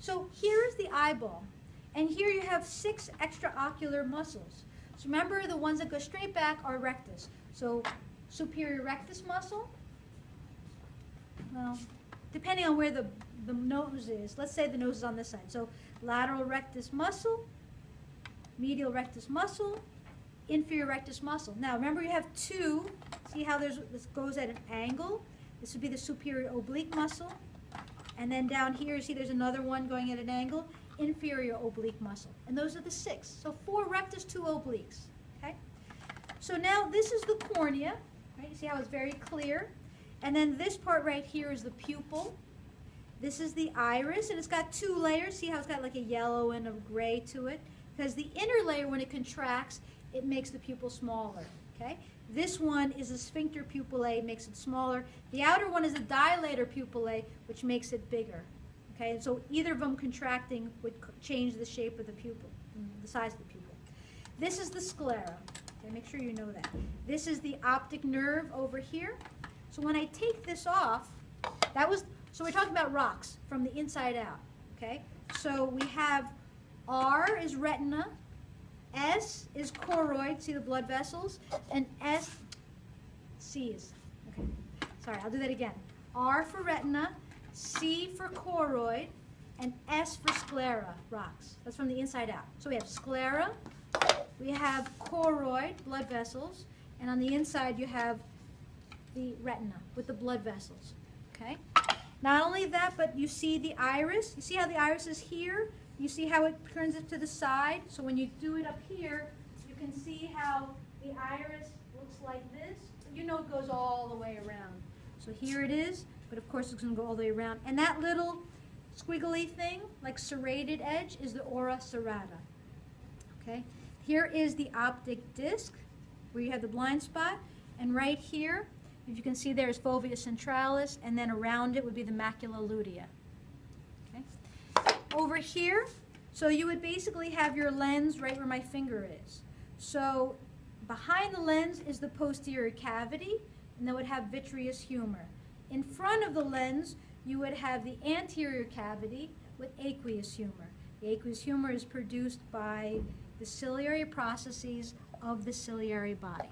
So here is the eyeball. And here you have 6 extraocular muscles. So remember, the ones that go straight back are rectus. So superior rectus muscle, well, depending on where the nose is. Let's say the nose is on this side. So lateral rectus muscle, medial rectus muscle, inferior rectus muscle. Now remember, you have 2. See how this goes at an angle? This would be the superior oblique muscle. And then down here, you see there's another one going at an angle, inferior oblique muscle. And those are the 6. So 4 rectus, 2 obliques. Okay? So now this is the cornea. Right? You see how it's very clear? And then this part right here is the pupil. This is the iris, and it's got 2 layers. See how it's got like a yellow and a gray to it? Because the inner layer, when it contracts, it makes the pupil smaller. Okay? This one is a sphincter pupillae, makes it smaller. The outer one is a dilator pupillae, which makes it bigger. Okay? And so either of them contracting would change the shape of the pupil, the size of the pupil. This is the sclera. Okay? Make sure you know that. This is the optic nerve over here. So when I take this off, so we're talking about rocks from the inside out. Okay? So we have R is retina, S is choroid, see the blood vessels, and C is, okay, sorry, I'll do that again. R for retina, C for choroid, and S for sclera, rocks. That's from the inside out. So we have sclera, we have choroid, blood vessels, and on the inside you have the retina with the blood vessels, okay? Not only that, but you see the iris. You see how the iris is here? You see how it turns it to the side? So when you do it up here, you can see how the iris looks like this. You know it goes all the way around. So here it is, but of course it's going to go all the way around. And that little squiggly thing, like serrated edge, is the ora serrata. Okay? Here is the optic disc, where you have the blind spot. And right here, if you can see, there's fovea centralis, and then around it would be the macula lutea. Over here, so you would basically have your lens right where my finger is. So behind the lens is the posterior cavity, and that would have vitreous humor. In front of the lens, you would have the anterior cavity with aqueous humor. The aqueous humor is produced by the ciliary processes of the ciliary body.